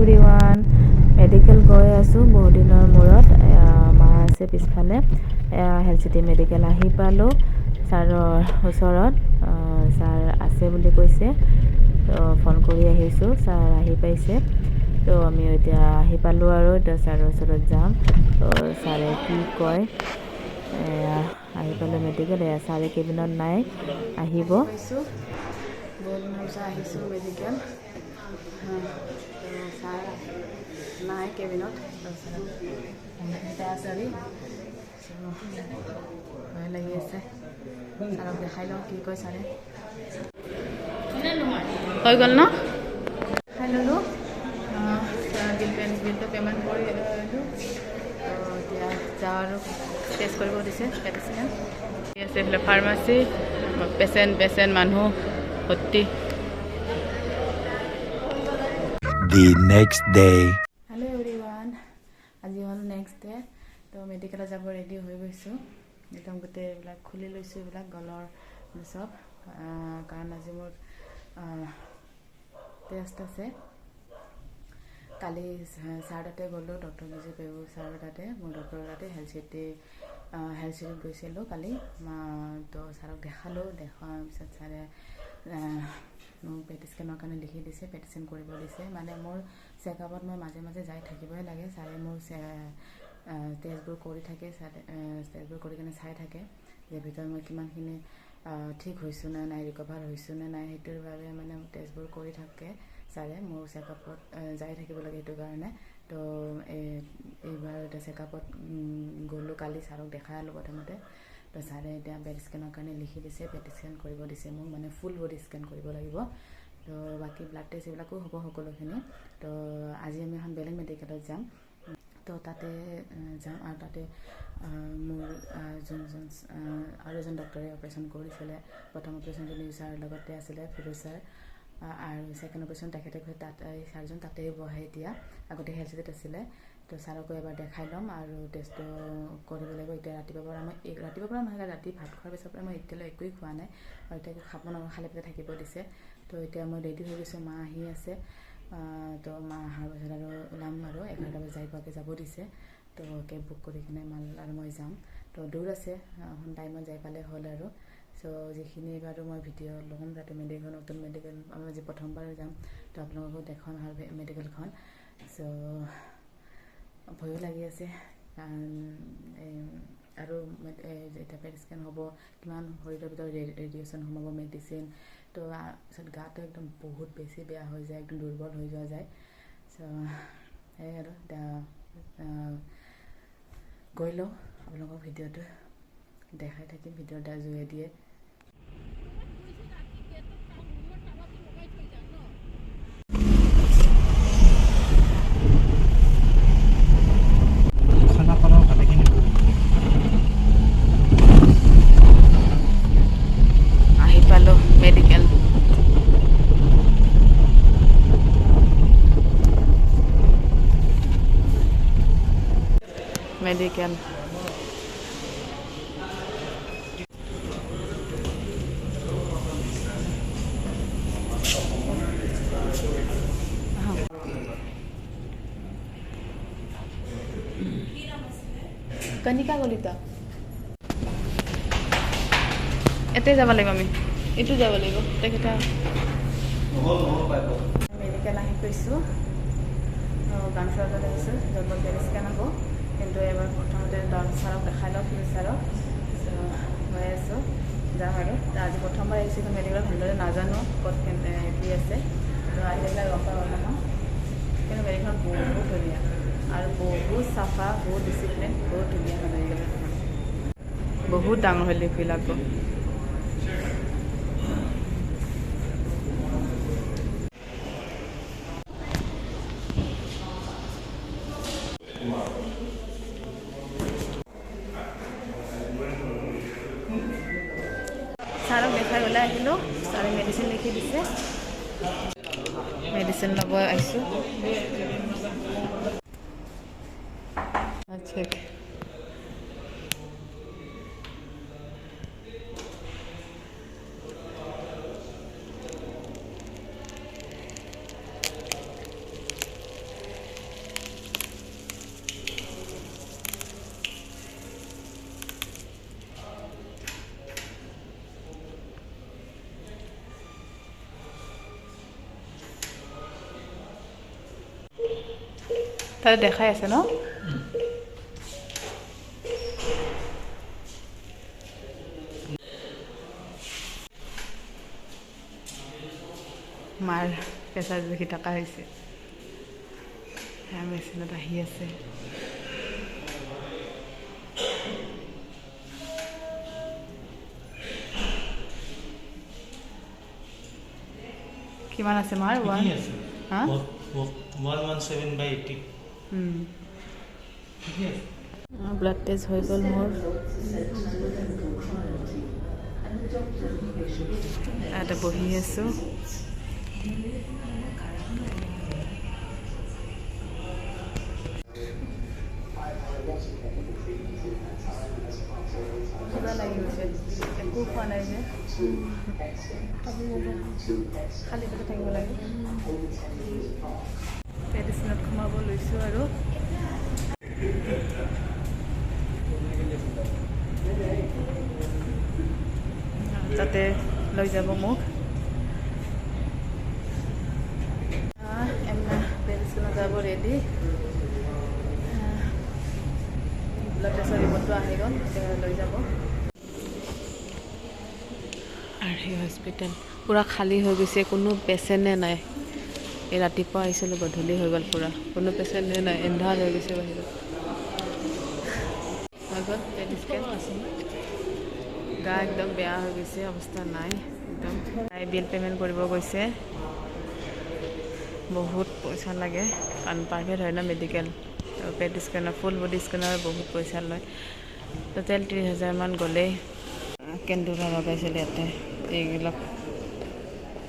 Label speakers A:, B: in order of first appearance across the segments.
A: Everyone medical গৈ আছোঁ বহুত দিনৰ মূৰত মা আছে পিছফালে হেলথ চিটি মেডিকেল আহি পালোঁ ছাৰৰ ওচৰত ছাৰ আছে বুলি কৈছে তো ফোন কৰি আহিছোঁ ছাৰ আহি পাইছে তো আমি এতিয়া আহি পালোঁ আৰু এতিয়া ছাৰৰ ওচৰত যাম তো ছাৰে কি কয় আহি পালোঁ মেডিকেল ছাৰে কেবিনত নাই আহিব বহুত দিনৰ পিছত আহিছোঁ মেডিকেল ছাৰ নাই কেবিনত চাৰি ভয় লাগি আছে ছাৰক দেখাই লওঁ কি কয় ছাৰে হৈ গ'ল ন খাই ল'লোঁ বিলটো পে'মেণ্ট কৰি দিলোঁ এতিয়া যাওঁ আৰু টেষ্ট কৰিব দিছে মেডিচিন আছে এইফালে ফাৰ্মাচী পেচেণ্ট মানুহ ভৰ্তি
B: The next day.
A: Hello' everyone আজি হ'ল নেক্সট ডে তো মেডিকেলত যাব ৰেডি হৈ গৈছোঁ একদম গোটেই এইবিলাক খুলি লৈছোঁ এইবিলাক গলৰ চব কাৰণ আজি মোৰ টেষ্ট আছে কালি ছাৰ তাতে গ'লোঁ ডক্টৰ বিজু পেগু ছাৰৰ তাতে মোৰ ডক্টৰৰ তাতে হেলথ চিটিত গৈছিলোঁ কালি তো ছাৰক দেখালোঁ দেখুৱাৰ পিছত ছাৰে মোক পেটি স্কেনৰ কাৰণে লিখি দিছে পেটি স্কেন কৰিব দিছে মানে মোৰ চেকআপত মই মাজে মাজে যাই থাকিবই লাগে ছাৰে মোৰ টেষ্টবোৰ কৰি থাকে টেষ্টবোৰ কৰি কিনে চাই থাকে যে ভিতৰত মই কিমানখিনি ঠিক হৈছোঁ নে নাই ৰিকভাৰ হৈছোঁ নে নাই সেইটোৰ বাবে মানে টেষ্টবোৰ কৰি থাকে ছাৰে মোৰ চেকআপত যাই থাকিব লাগে সেইটো কাৰণে তো এইবাৰ এতিয়া চেকআপত গ'লোঁ কালি ছাৰক দেখাই আলোঁ প্ৰথমতে তো ছাৰে এতিয়া পেটি স্কেনৰ কাৰণে লিখি দিছে পেটি স্কেন কৰিব দিছে মোক মানে ফুল বডি স্কেন কৰিব লাগিব তো বাকী ব্লাড টেষ্ট এইবিলাকো হ'ব সকলোখিনি তো আজি আমি এখন বেলেগ মেডিকেলত যাম তো তাতে যাম আৰু তাতে মোৰ যোনজন আৰু এজন ডক্টৰে অপাৰেশ্যন কৰিছিলে প্ৰথম অপাৰেশ্যনটো নিউ ছাৰৰ লগতে আছিলে ফিৰোজ ছাৰ আৰু ছেকেণ্ড অপাৰেশ্যন তেখেতে তাত ছাৰজন তাতেই বহে এতিয়া আগতে হেলথ চিটিত আছিলে তো ছাৰকো এবাৰ দেখাই ল'ম আৰু টেষ্টটো কৰিব লাগিব এতিয়া ৰাতিপুৱাৰ পৰা নহয় ৰাতি ভাত খোৱাৰ পিছৰ পৰা মই এতিয়ালৈ একোৱেই খোৱা নাই আৰু এতিয়া খাব নোৱাৰোঁ খালী পেটে থাকিব দিছে তো এতিয়া মই ৰেডি হৈ গৈছোঁ মা আহি আছে তো মা অহাৰ পাছত আৰু ওলাম আৰু 11টা বজাত পোৱাকৈ যাব দিছে তো কেব বুক কৰি কিনে আৰু মই যাম তো দূৰ আছে এখন টাইমত যাই পালে হ'ল আৰু চ' যিখিনি বাৰু মই ভিডিঅ' ল'ম যাতে মেডিকেল নতুন মেডিকেল আমি আজি প্ৰথমবাৰ যাম তো আপোনালোকক দেখাম ভাল মেডিকেলখন চ' ভয়ো লাগি আছে আৰু এতিয়া পেট স্কেন হ'ব কিমান শৰীৰৰ ভিতৰত ৰেডিয়েশ্যন সোমাব মেডিচিন তো পিছত গাটো একদম বহুত বেছি বেয়া হৈ যায় একদম দুৰ্বল হৈ যোৱা যায় চ' সেই আৰু গৈ লওঁ আপোনালোকক ভিডিঅ'টো দেখাই থাকিম ভিডিঅ'টা যোগেদিয়ে মেডিকেল কণিকা কলিতা এতে যাব লাগিব আমি এইটো যাব লাগিব তেখেতে মেডিকেল আহি গৈছোঁ গামছাত আহিছোঁ য'ত পেট স্কেন হ'ব কিন্তু এবাৰ প্ৰথমতে ছাৰক দেখাই লওঁ ফিৰোজ ছাৰক গৈ আছোঁ যাম আৰু আজি প্ৰথমবাৰ আহিছোঁ মেডিকেলত ভালদৰে নাজানো ক'ত কি আছে তো আহি পেলাই গম পাওঁ নহয় কিন্তু মেডিকেলখন বহুত ধুনীয়া আৰু বহুত চাফা বহুত ডিচিপ্লিন বহুত ধুনীয়া হয় মেডিকেলখন বহুত ডাঙৰ হয় লিফবিলাকো ছাৰক দেখাই ওলাই আহিলোঁ ছাৰে মেডিচিন লিখি দিছে মেডিচিন ল'ব আহিছোঁ আচ্ছা তাতে দেখাই আছে ন মাৰ প্ৰেছাৰ দেখি থকা হৈছে মেচিনত আহি আছে কিমান আছে মাৰ 1 হা
C: 117/80
A: ব্লাড টেষ্ট হৈ গ'ল মোৰ ইয়াতে বহি আছোঁ কিবা লাগি গৈছে একো খোৱা নাই যে খালী পেটে থাকিব লাগে মেডিচিনত সোমাব লৈছোঁ আৰু তাতে লৈ যাব মোক মেডিচিনত যাব ৰেডি ব্লাড প্ৰেছাৰ ৰিপৰ্টটো আহি গ'ল লৈ যাব আৰ্হি হস্পিটেল পূৰা খালী হৈ গৈছে কোনো পেচেণ্টে নাই এই ৰাতিপুৱা আহিছিলোঁ গধূলি হৈ গ'ল পূৰা কোনো পেচেণ্টে নাই এন্ধাৰ হৈ গৈছে বাহিৰত হৈ গ'ল পেডিস্কেন গা একদম বেয়া হৈ গৈছে অৱস্থা নাই একদম বিল পে'মেণ্ট কৰিব গৈছে বহুত পইচা লাগে কাৰণ প্ৰাইভেট হয় ন মেডিকেল পেট স্কেনৰ ফুল বডি স্কেনৰ বহুত পইচা লয় টোটেল 30,000 মান গ'লেই কেন্দুলা লগাইছিল ইয়াতে এইবিলাক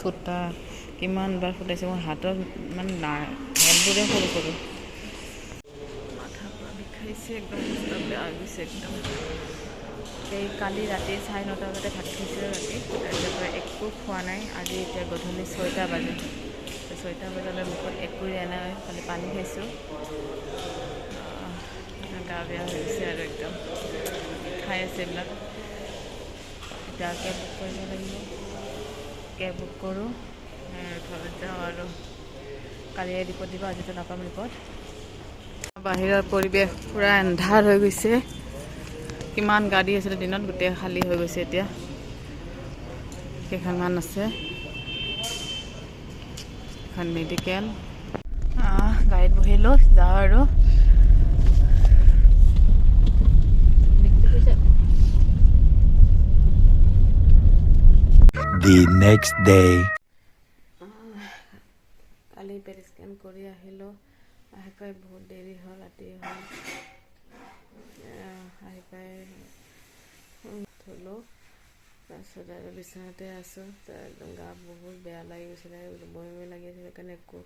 A: ফুটা কিমানবাৰ ফুটাইছে মোৰ হাতত মানে হেণ্ডবোৰে সৰু সৰু মাথা পৰা বিষাইছে একদম বেয়া গৈছে একদম এই কালি ৰাতি 9:30 বজাতে ভাত খাইছিলোঁ ৰাতি তাৰপিছৰ একো খোৱা নাই আজি এতিয়া গধূলি 6টা বাজে 6টা বজালৈ মুখত একোৱে এনা নাই খালি পানী খাইছোঁ গা বেয়া হৈ গৈছে আৰু একদম খাই আছে এইবিলাক এতিয়া কেব বুক কৰিব লাগিব কেব বুক কৰোঁ ঘৰত যাওঁ আৰু কালি ৰিপৰ্ট দিব আজিতো নাপাম ৰিপৰ্ট বাহিৰৰ পৰিৱেশ পূৰা এন্ধাৰ হৈ গৈছে কিমান গাড়ী আছিলে দিনত গোটেই খালী হৈ গৈছে এতিয়া কেইখনমান আছে এখন মেডিকেল গাড়ীত বহিলোঁ যাওঁ আৰু
B: The next day.
A: কালি পেট স্কেন কৰি আহিলোঁ আহি পাই বহুত দেৰি হ'ল ৰাতি হ'ল আহি পাই থ'লোঁ তাৰপিছত আৰু বিচনাতে আছোঁ একদম গা বহুত বেয়া লাগি গৈছিলে বমি লাগি আছিল সেইকাৰণে একো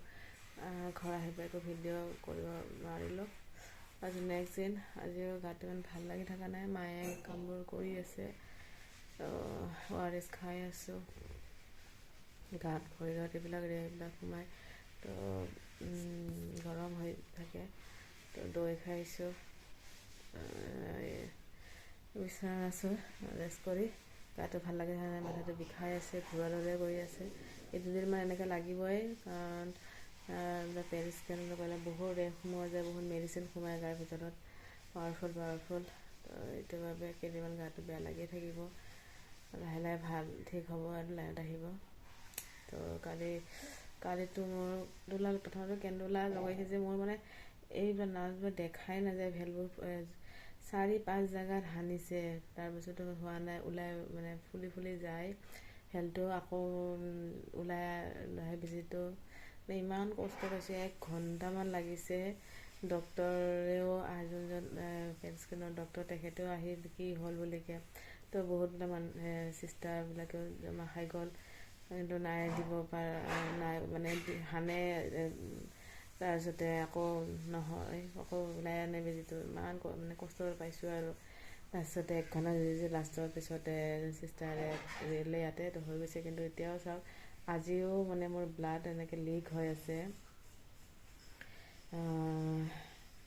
A: ঘৰ আহি পাই একো ভিডিঅ' কৰিব নোৱাৰিলোঁ আজি নেক্সট দিন আজিও গাটো ইমান ভাল লাগি থকা নাই মায়ে কামবোৰ কৰি আছে ORS খাই আছোঁ গাত ভৰিত এইবিলাক সোমাই তো গৰম হৈ থাকে তো দৈ খাইছোঁ বিচনাত আছোঁ ৰেষ্ট কৰি গাটো ভাল লাগি থকা নাই মাথাটো বিষাই আছে ঘূৰা দৰে কৰি আছে এই দুদিনমান এনেকৈ লাগিবই কাৰণ পেট স্কেন কৰিলে বহুত ৰেষ্ট সোমোৱা যায় বহুত মেডিচিন সোমাই গাৰ ভিতৰত পাৱাৰফুল তো এইটোৰ বাবে কেইদিনমান গাটো বেয়া লাগি থাকিব লাহে লাহে ভাল ঠিক হ'ব আৰু লাইনত আহিব তো কালিতো মোৰ প্ৰথমতে কেন্দুলা লগাইছে যে মোৰ মানে এইবিলাক নাৰ্ভবোৰ দেখাই নাযায় ভেলবোৰ 4-5 জেগাত সানিছে তাৰপিছতো হোৱা নাই ওলাই মানে ফুলি যায় হেলটো আকৌ ওলাই লাহে বেজিটো ইমান কষ্ট পাইছোঁ 1 ঘণ্টামান লাগিছে ডক্টৰেও যোনজন পেট স্কেনৰ ডক্টৰ তেখেতেও আহি কি হ'ল বুলিকে তো বহুতবিলাক চিষ্টাৰবিলাকেও জমা খাই গ'ল কিন্তু নাই দিব নাই মানে সানে তাৰপিছতে আকৌ নহয় আকৌ ওলাই আনে বেজিটো ইমান মানে কষ্ট পাইছোঁ আৰু তাৰপিছতে 1 ঘণ্টা যুঁজিছে লাষ্টৰ পিছতে চিষ্টাৰে ৰেলে ইয়াতে হৈ গৈছে কিন্তু এতিয়াও চাওক আজিও মানে মোৰ ব্লাড এনেকৈ লিক হৈ আছে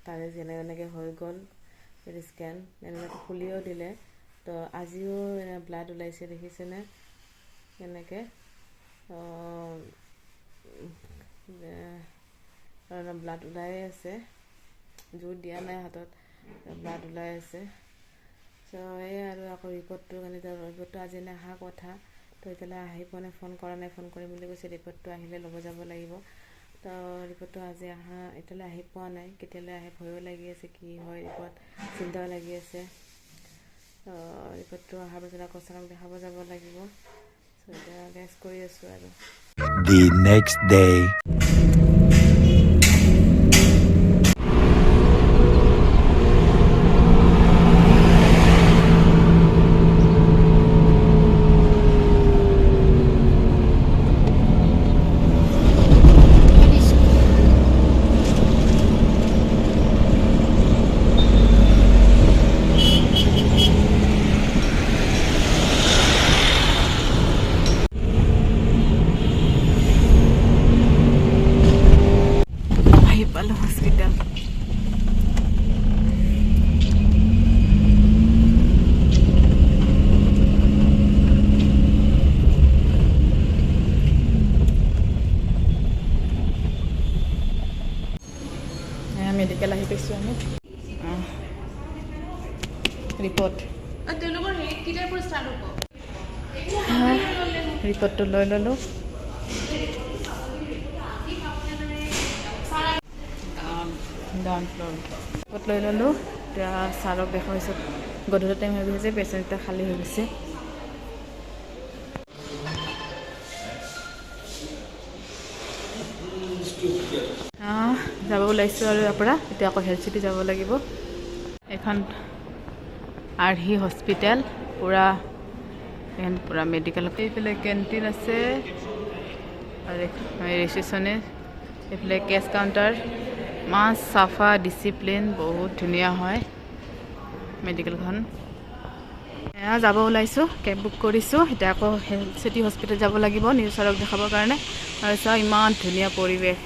A: তাৰে যেনেকৈ হৈ গ'ল পেট স্কেন এনেকৈ খুলিও দিলে তো আজিও ব্লাড ওলাইছে দেখিছেনে কেনেকৈ ব্লাড ওলাই আছে জোৰ দিয়া নাই হাতত, ব্লাড ওলাই আছে। চ' এই আৰু আকৌ ৰিপৰ্টটো কালি ৰিপৰ্টটো আজি অহা কথা, তো এতিয়ালৈ আহি পোৱা নাই, ফোন কৰা নাই, ফোন কৰিম বুলি কৈছে। ৰিপৰ্টটো আহিলে ল'ব যাব লাগিব। তো ৰিপৰ্টটো আজি এতিয়ালৈ আহি পোৱা নাই, কেতিয়ালৈ আহে ভয়ো লাগি আছে, কি হয় ৰিপৰ্ট, চিন্তাও লাগি আছে। ৰিপৰ্টটো অহাৰ পাছত আকৌ ছাৰক দেখাব যাব লাগিব। চ' এতিয়া ৰেষ্ট কৰি আছোঁ আৰু।
B: The next day.
A: Hospital medical আহি পাইছোঁ আমি। ৰিপৰ্ট ৰিপৰ্টটো লৈ ল'লোঁ। ডাউন ফ্ল'ৰ ৰিপৰ্ট লৈ ল'লোঁ। এতিয়া ছাৰক দেখাইছোঁ। গধূলি টাইম হৈ গৈছে, পেচেণ্ট এটা খালী হৈ গৈছে। যাব ওলাইছোঁ আৰু ইয়াৰ পৰা এতিয়া আকৌ হেল্থ চিটি যাব লাগিব। এখন আৰ্হি হস্পিটেল পূৰা মেডিকেল। এইফালে কেণ্টিন আছে আৰু ৰিচিপশ্যনে, এইফালে কেছ কাউণ্টাৰ। মাছ চাফা, ডিচিপ্লিন, বহুত ধুনীয়া হয় মেডিকেলখন। যাব ওলাইছোঁ, কেব বুক কৰিছোঁ। এতিয়া আকৌ হেল্থ চিটি হস্পিটেল যাব লাগিব নিউজ ছাৰক দেখাবৰ কাৰণে। আৰু চাওঁ ইমান ধুনীয়া পৰিৱেশ।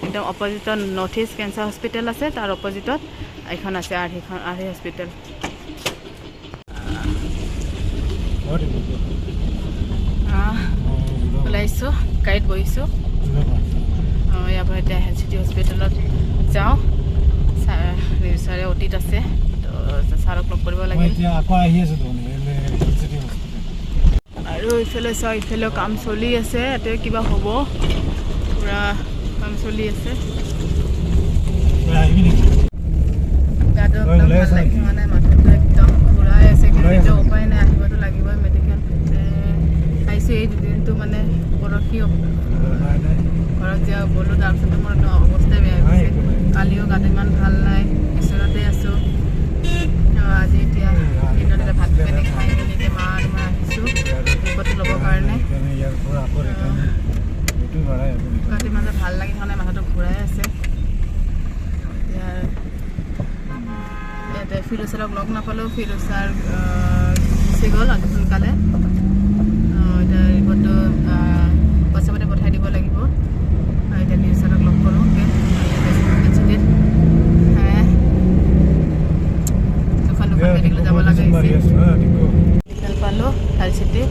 A: একদম অপজিটত নৰ্থ ইষ্ট কেঞ্চাৰ হস্পিটেল আছে, তাৰ অপজিটত এইখন আছে আৰ্হি হস্পিটেল। ওলাইছোঁ, গাড়ীত বহিছোঁ। ইয়াৰ পৰা এতিয়া হেল্থ চিটি হস্পিটেলত যাওঁ। ছাৰে অতীত আছে, তো ছাৰক লগ কৰিব লাগে। আৰু ইফালে চাওঁ, ইফালেও কাম চলি আছে। ইয়াতে কিবা হ'ব, পূৰা কাম চলি আছে। গাটো একদম ভাল লাগি হোৱা নাই, মাথাটো একদম ঘূৰাই আছে, কিন্তু এতিয়া উপায় নাই, আহিবতো লাগিবই মেডিকেল। আহিছোঁ এই দুদিনটো মানে পৰহি ঘৰত যোৱা গ'লোঁ, তাৰপিছতো মোৰ একদম অৱস্থাই বেয়া হৈছে। কালিও গাটো ইমান ভাল নাই, বিচনাতে আছোঁ। আজি এতিয়া দিনত ভাত পানী খাই মেলি এতিয়া মা আৰু মই আহিছোঁ ৰিপৰ্টটো ল'বৰ কাৰণে। গাটো ইমান ভাল লাগি থকা নাই, মাথাটো ঘূৰাই আছে। এতিয়া ইয়াতে ফিৰোজ ছাৰক লগ নাপালোঁ, ফিৰোজ ছাৰ গুচি গ'ল আজি সোনকালে। এতিয়া ৰিপৰ্টটো হোৱাটছএপতে পঠাই দিব লাগিব। এতিয়া নিউজ ছাৰক লগ কৰোঁ দুখন মেডিকেল যাব লগা হৈছে। মেডিকেল পালোঁ health city.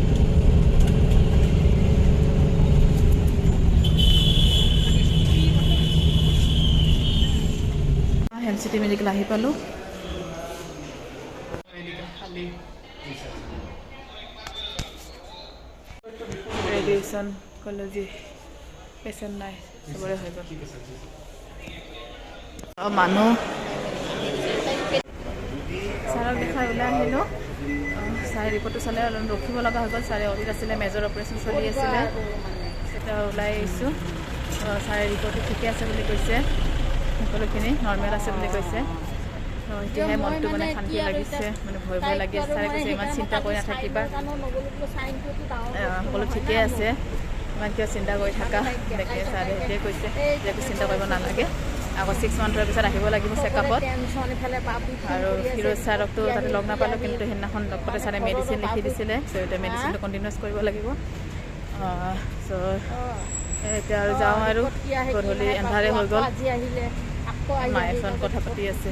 A: Health city medical আহি পালোঁ। ৰেডিয়েশ্যন কলজি পেচেণ্ট নাই, চবৰে হৈ গ'ল। মানুহ ছাৰক দেখাই ওলাই আহিলোঁ। ছাৰে ৰিপৰ্টটো চালে ৰখিব লগা হৈ গ'ল। ছাৰে অতীত আছিলে, মেজৰ অপাৰেশ্যন চলি আছিলে, তেতিয়া ওলাই আহিছোঁ। ছাৰে ৰিপৰ্টটো ঠিকে আছে বুলি কৈছে, সকলোখিনি নৰ্মেল আছে বুলি কৈছে। এতিয়াহে মনটো মানে শান্তি লাগিছে, মানে ভয় ভয় লাগি আছে। ছাৰে কৈছে ইমান চিন্তা কৰি নাথাকিবা, সকলো ঠিকেই আছে, ইমান কিয় চিন্তা কৰি থাকা। তেনেকৈ ছাৰে সেইটোৱে কৈছে যে একো চিন্তা কৰিব নালাগে। আকৌ 6 মান্থৰ পিছত আহিব লাগিব চেকআপত। আৰু ফিৰোজ ছাৰকতো তাতে লগ নাপালোঁ, কিন্তু সেইদিনাখন লগতে ছাৰে মেডিচিন লিখি দিছিলে। চ' এতিয়া মেডিচিনটো কণ্টিনিউছ কৰিব লাগিব। চ' এতিয়া আৰু যাওঁ আৰু গধূলি এন্ধাৰে হৈ গ'ল। মায়ে ফোন কথা পাতি আছে।